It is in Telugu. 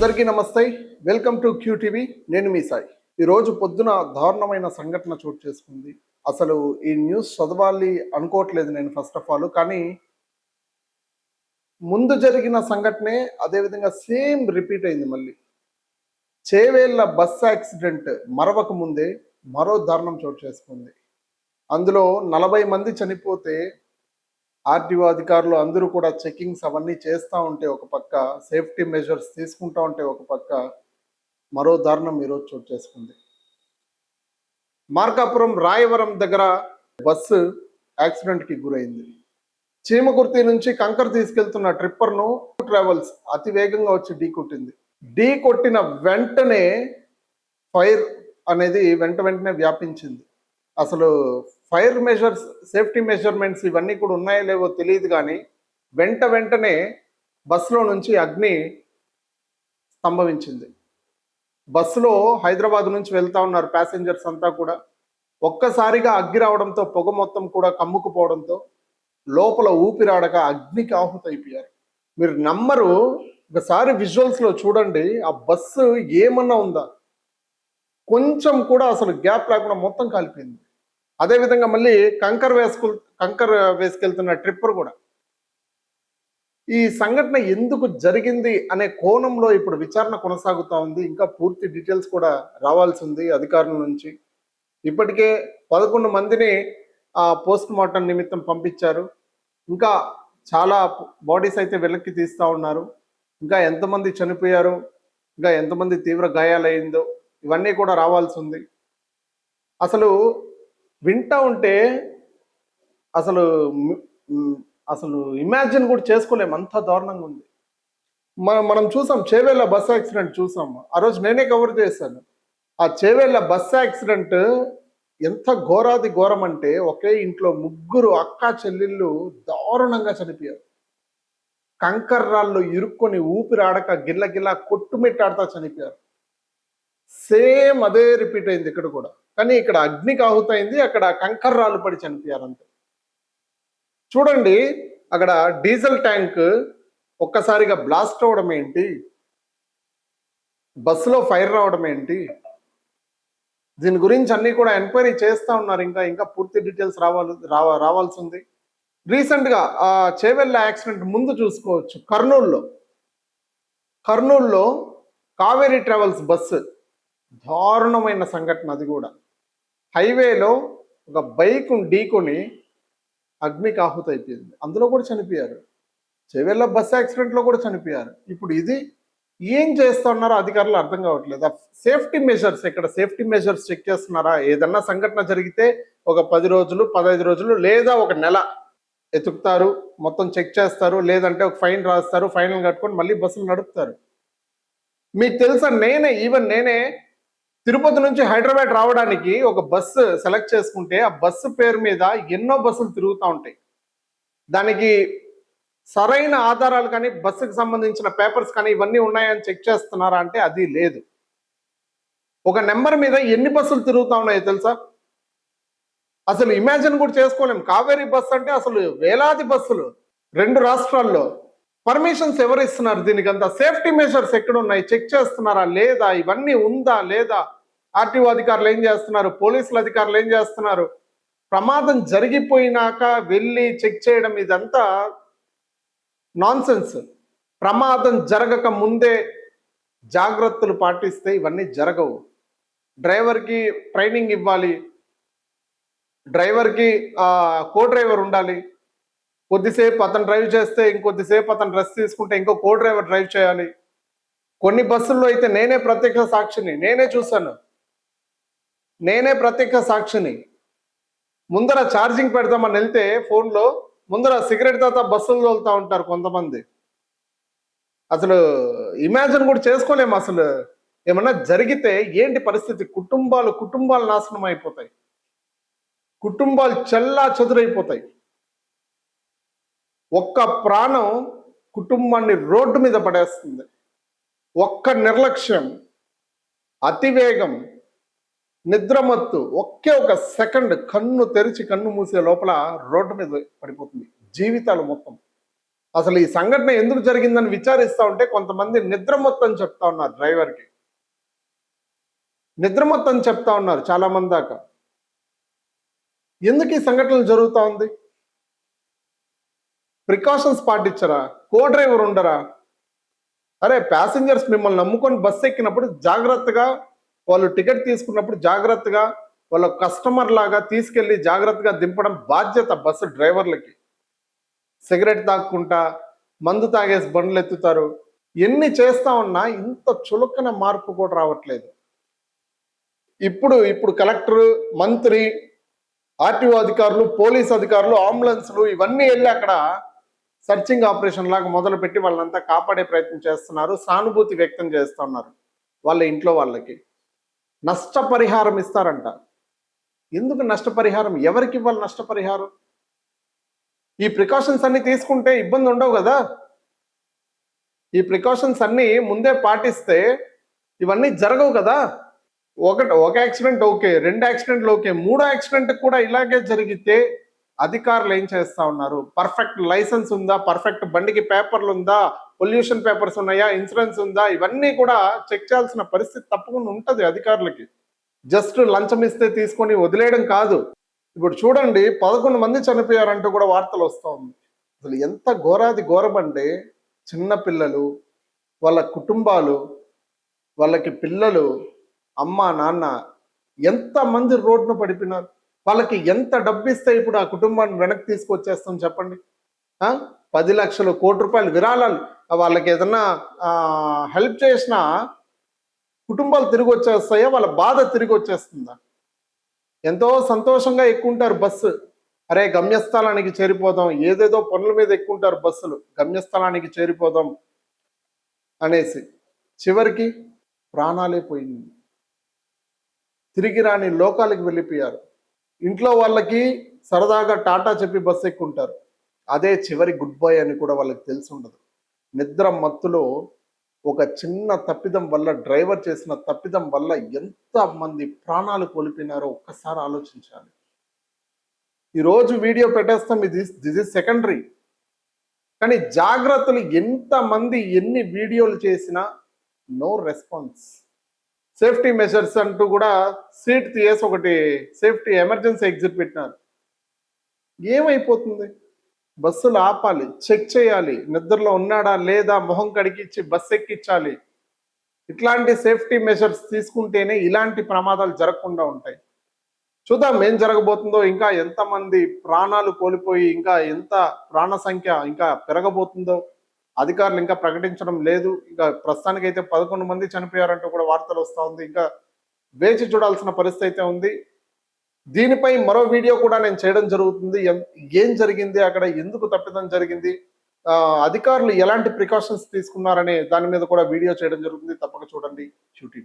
అందరికీ నమస్తే. Welcome to QTV. నేను మీ సాయి. ఈరోజు పొద్దున దారుణమైన సంఘటన చోటు చేసుకుంది. అసలు ఈ న్యూస్ చదవాలి అనుకోవట్లేదు నేను ఫస్ట్ ఆఫ్ ఆల్. కానీ ముందు జరిగిన సంఘటనే అదేవిధంగా సేమ్ రిపీట్ అయింది మళ్ళీ. చేవేళ్ల బస్ యాక్సిడెంట్ మరవక ముందే మరో దారుణం చోటు చేసుకుంది. అందులో 40 మంది చనిపోతే ఆర్టీఓ అధికారులు అందరూ కూడా చెకింగ్స్ అవన్నీ చేస్తూ ఉంటే ఒక పక్క, సేఫ్టీ మెజర్స్ తీసుకుంటూ ఉంటే ఒక పక్క, మరో దారుణం ఈరోజు చోటు చేసుకుంది. మార్కాపురం రాయవరం దగ్గర బస్సు యాక్సిడెంట్కి గురైంది. చీమకుర్తి నుంచి కంకర్ తీసుకెళ్తున్న ట్రిప్పర్ను ట్రావెల్స్ అతి వేగంగా వచ్చి ఢీ కొట్టింది. ఢీ కొట్టిన వెంటనే ఫైర్ అనేది వెంటనే వ్యాపించింది. అసలు ఫైర్ మెజర్స్, సేఫ్టీ మెజర్మెంట్స్ ఇవన్నీ కూడా ఉన్నాయో లేవో తెలియదు, కానీ వెంటనే బస్సులో నుంచి అగ్ని సంభవించింది. బస్సులో హైదరాబాద్ నుంచి వెళ్తా ఉన్నారు ప్యాసింజర్స్ అంతా కూడా. ఒక్కసారిగా అగ్గి రావడంతో పొగ మొత్తం కూడా కమ్ముకుపోవడంతో లోపల ఊపిరాడక అగ్నికి ఆహుతైపోయారు. మీరు నమ్మరు, ఒకసారి విజువల్స్లో చూడండి. ఆ బస్సు ఏమన్నా ఉందా, కొంచెం కూడా అసలు గ్యాప్ లేకుండా మొత్తం కాలిపోయింది. అదేవిధంగా మళ్ళీ కంకర్ వేసుకెళ్తున్న ట్రిప్పర్ కూడా. ఈ సంఘటన ఎందుకు జరిగింది అనే కోణంలో ఇప్పుడు విచారణ కొనసాగుతూ ఉంది. ఇంకా పూర్తి డీటెయిల్స్ కూడా రావాల్సి ఉంది అధికారుల నుంచి. ఇప్పటికే 11 మందిని పోస్ట్ మార్టం నిమిత్తం పంపించారు. ఇంకా చాలా బాడీస్ అయితే వెనక్కి తీస్తూ ఉన్నారు. ఇంకా ఎంతమంది చనిపోయారు, ఇంకా ఎంతమంది తీవ్ర గాయాలైందో ఇవన్నీ కూడా రావాల్సి ఉంది. అసలు వింటా ఉంటే అసలు ఇమాజిన్ కూడా చేసుకోలేము, అంత దారుణంగా ఉంది. మనం చూసాం చేవేళ్ల బస్ యాక్సిడెంట్ చూసాం. ఆ రోజు నేనే కవర్ చేశాను. ఆ చేవేళ్ల బస్ యాక్సిడెంట్ ఎంత ఘోరాది ఘోరం అంటే, ఒకే ఇంట్లో 3 అక్కా చెల్లెళ్ళు దారుణంగా చనిపోయారు. కంకర్రాల్లో ఇరుక్కొని ఊపిరాడక గిల్ల కొట్టుమిట్టాడుతా చనిపోయారు. సేమ్ అదే రిపీట్ అయింది ఇక్కడ కూడా. కానీ ఇక్కడ అగ్నికి ఆహుతైంది, అక్కడ కంకర్రాలు పడి చనిపోయారు అంతే. చూడండి, అక్కడ డీజిల్ ట్యాంక్ ఒక్కసారిగా బ్లాస్ట్ అవడం ఏంటి, బస్సులో ఫైర్ రావడం ఏంటి, దీని గురించి అన్ని కూడా ఎంక్వైరీ చేస్తూ ఉన్నారు. ఇంకా పూర్తి డీటెయిల్స్ రావాల్సి ఉంది. రీసెంట్గా ఆ చేవెళ్ళ యాక్సిడెంట్ ముందు చూసుకోవచ్చు. కర్నూలులో కావేరీ ట్రావెల్స్ బస్సు దారుణమైన సంఘటన. అది కూడా హైవేలో ఒక బైక్ ఢీకొని అగ్నికి ఆహుతైపోయింది. అందులో కూడా చనిపోయారు. చేవెళ్ళ బస్ యాక్సిడెంట్లో కూడా చనిపోయారు. ఇప్పుడు ఇది ఏం చేస్తున్నారో అధికారులు అర్థం కావట్లేదు. సేఫ్టీ మెజర్స్, ఇక్కడ సేఫ్టీ మెజర్స్ చెక్ చేస్తున్నారా? ఏదన్నా సంఘటన జరిగితే ఒక 10 రోజులు 15 రోజులు లేదా ఒక నెల ఎతుకుతారు, మొత్తం చెక్ చేస్తారు. లేదంటే ఒక ఫైన్ రాస్తారు, ఫైన్ కట్టుకొని మళ్ళీ బస్సులు నడుపుతారు. మీకు తెలుసా, నేనే తిరుపతి నుంచి హైదరాబాద్ రావడానికి ఒక బస్సు సెలెక్ట్ చేసుకుంటే ఆ బస్సు పేరు మీద ఎన్నో బస్సులు తిరుగుతూ ఉంటాయి. దానికి సరైన ఆధారాలు కానీ, బస్సుకు సంబంధించిన పేపర్స్ కానీ ఇవన్నీ ఉన్నాయని చెక్ చేస్తున్నారా అంటే అది లేదు. ఒక నెంబర్ మీద ఎన్ని బస్సులు తిరుగుతూ ఉన్నాయో తెలుసా? అసలు ఇమాజిన్ కూడా చేసుకోలేం. కావేరీ బస్సు అంటే అసలు వేలాది బస్సులు 2 రాష్ట్రాల్లో. పర్మిషన్స్ ఎవరు ఇస్తున్నారు? దీనికంతా సేఫ్టీ మెజర్స్ ఎక్కడ ఉన్నాయి? చెక్ చేస్తున్నారా లేదా? ఇవన్నీ ఉందా లేదా? ఆర్టీఓ అధికారులు ఏం చేస్తున్నారు? పోలీసుల అధికారులు ఏం చేస్తున్నారు? ప్రమాదం జరిగిపోయినాక వెళ్ళి చెక్ చేయడం ఇదంతా నాన్సెన్స్. ప్రమాదం జరగక ముందే జాగ్రత్తలు పాటిస్తే ఇవన్నీ జరగవు. డ్రైవర్కి ట్రైనింగ్ ఇవ్వాలి, డ్రైవర్కి కో డ్రైవర్ ఉండాలి. కొద్దిసేపు అతను డ్రైవ్ చేస్తే ఇంకొద్దిసేపు అతను రెస్ట్ తీసుకుంటే ఇంకో కో డ్రైవర్ డ్రైవ్ చేయాలి. కొన్ని బస్సుల్లో అయితే నేనే ప్రత్యక్ష సాక్షిని, నేనే చూశాను. ప్రత్యక్ష సాక్షిని. ముందర ఛార్జింగ్ పెడతామని వెళ్తే ఫోన్లో ముందర సిగరెట్ తాత బస్సులు తోలుతూ ఉంటారు కొంతమంది. అసలు ఇమాజిన్ కూడా చేసుకోలేము. అసలు ఏమన్నా జరిగితే ఏంటి పరిస్థితి? కుటుంబాలు నాశనం అయిపోతాయి, కుటుంబాలు చెల్లా చెదురైపోతాయి. ఒక్క ప్రాణం కుటుంబాన్ని రోడ్డు మీద పడేస్తుంది. ఒక్క నిర్లక్ష్యం, అతివేగం, నిద్రమత్తు, ఒక సెకండ్ కన్ను తెరిచి కన్ను మూసే లోపల రోడ్డు మీద పడిపోతుంది జీవితాలు మొత్తం. అసలు ఈ సంఘటన ఎందుకు జరిగిందని విచారిస్తా ఉంటే కొంతమంది నిద్ర మొత్తం చెప్తా ఉన్నారు డ్రైవర్కి. నిద్ర మొత్తం చెప్తా ఉన్నారు చాలా మంది దాకా. ఎందుకు ఈ సంఘటనలు జరుగుతూ ఉంది? ప్రికాషన్స్ పాటించరా? కో డ్రైవర్ ఉండరా? అరే ప్యాసింజర్స్ మిమ్మల్ని నమ్ముకొని బస్సు ఎక్కినప్పుడు జాగ్రత్తగా, వాళ్ళు టికెట్ తీసుకున్నప్పుడు జాగ్రత్తగా, వాళ్ళ కస్టమర్ లాగా తీసుకెళ్లి జాగ్రత్తగా దింపడం బాధ్యత బస్సు డ్రైవర్లకి. సిగరెట్ తాక్కుంటా, మందు తాగేసి బండ్లు ఎత్తుతారు. ఎన్ని చేస్తా ఉన్నా ఇంత చులకన మార్పు కూడా రావట్లేదు. ఇప్పుడు కలెక్టర్, మంత్రి, ఆర్టీఓ అధికారులు, పోలీస్ అధికారులు, అంబులెన్స్లు ఇవన్నీ వెళ్ళి అక్కడ సర్చింగ్ ఆపరేషన్ లాగా మొదలుపెట్టి వాళ్ళంతా కాపాడే ప్రయత్నం చేస్తున్నారు. సానుభూతి వ్యక్తం చేస్తున్నారు వాళ్ళ ఇంట్లో వాళ్ళకి. నష్టపరిహారం ఇస్తారంట. ఎందుకు నష్టపరిహారం? ఎవరికి ఇవ్వాలి నష్టపరిహారం? ఈ ప్రికాషన్స్ అన్ని తీసుకుంటే ఇబ్బంది ఉండవు కదా. ఈ ప్రికాషన్స్ అన్ని ముందే పాటిస్తే ఇవన్నీ జరగవు కదా. ఒక యాక్సిడెంట్ ఓకే, 2 యాక్సిడెంట్లు ఓకే, 3 యాక్సిడెంట్ కూడా ఇలాగే జరిగితే అధికారులు ఏం చేస్తా ఉన్నారు? పర్ఫెక్ట్ లైసెన్స్ ఉందా, పర్ఫెక్ట్ బండికి పేపర్లు ఉందా, పొల్యూషన్ పేపర్స్ ఉన్నాయా, ఇన్సూరెన్స్ ఉందా, ఇవన్నీ కూడా చెక్ చేయాల్సిన పరిస్థితి తప్పకుండా ఉంటుంది అధికారులకి. జస్ట్ లంచం ఇస్తే తీసుకొని వదిలేయడం కాదు. ఇప్పుడు చూడండి 11 మంది చనిపోయారంటూ కూడా వార్తలు వస్తూ ఉంది. అసలు ఎంత ఘోరాది ఘోరమంటే, చిన్న పిల్లలు, వాళ్ళ కుటుంబాలు, వాళ్ళకి పిల్లలు, అమ్మ నాన్న ఎంతమంది రోడ్డున పడిపోయినారు. వాళ్ళకి ఎంత డబ్బు ఇస్తే ఇప్పుడు ఆ కుటుంబాన్ని వెనక్కి తీసుకొచ్చేస్తాం చెప్పండి. 10 లక్షలు, ₹1,00,00,000 విరాళాలు, వాళ్ళకి ఏదన్నా హెల్ప్ చేసినా కుటుంబాలు తిరిగి వచ్చేస్తాయా? వాళ్ళ బాధ తిరిగి వచ్చేస్తుందా? ఎంతో సంతోషంగా ఎక్కుంటారు బస్సు. అరే గమ్యస్థలానికి చేరిపోదాం, ఏదేదో పనుల మీద ఎక్కుంటారు బస్సులు, గమ్యస్థలానికి చేరిపోదాం అనేసి. చివరికి ప్రాణాలే పోయింది. తిరిగి రాని లోకాలకు వెళ్ళిపోయారు. ఇంట్లో వాళ్ళకి సరదాగా టాటా చెప్పి బస్సు ఎక్కుంటారు. అదే చివరి గుడ్ బై అని కూడా వాళ్ళకి తెలిసి ఉండదు. నిద్ర మత్తులో ఒక చిన్న తప్పిదం వల్ల, డ్రైవర్ చేసిన తప్పిదం వల్ల ఎంత మంది ప్రాణాలు కోల్పోయినారో ఒక్కసారి ఆలోచించాలి. ఈరోజు వీడియో పెట్టేస్తాం, దిస్ ఇస్ సెకండరీ. కానీ జాగ్రత్తలు ఎంతమంది ఎన్ని వీడియోలు చేసినా నో రెస్పాన్స్. సేఫ్టీ మెజర్స్ అంటూ కూడా సీట్ తీసి ఒకటి సేఫ్టీ ఎమర్జెన్సీ ఎగ్జిట్ పెట్టినారు. ఏమైపోతుంది? బస్సులు ఆపాలి, చెక్ చేయాలి, నిద్రలో ఉన్నాడా లేదా మొహం కడిగిచ్చి బస్సు ఎక్కించాలి. ఇట్లాంటి సేఫ్టీ మెజర్స్ తీసుకుంటేనే ఇలాంటి ప్రమాదాలు జరగకుండా ఉంటాయి. చూద్దాం ఏం జరగబోతుందో. ఇంకా ఎంతమంది ప్రాణాలు కోల్పోయి ఇంకా ఎంత ప్రాణ సంఖ్య ఇంకా పెరగబోతుందో అధికారులు ఇంకా ప్రకటించడం లేదు. ఇంకా ప్రస్తుతానికైతే 11 మంది చనిపోయారంటూ కూడా వార్తలు వస్తూ ఉంది. ఇంకా వేచి చూడాల్సిన పరిస్థితి అయితే ఉంది. దీనిపై మరో వీడియో కూడా నేను చేయడం జరుగుతుంది. ఏం జరిగింది అక్కడ, ఎందుకు తప్పిదం జరిగింది, అధికారులు ఎలాంటి ప్రికాషన్స్ తీసుకున్నారనే దాని మీద కూడా వీడియో చేయడం జరుగుతుంది. తప్పక చూడండి QTV.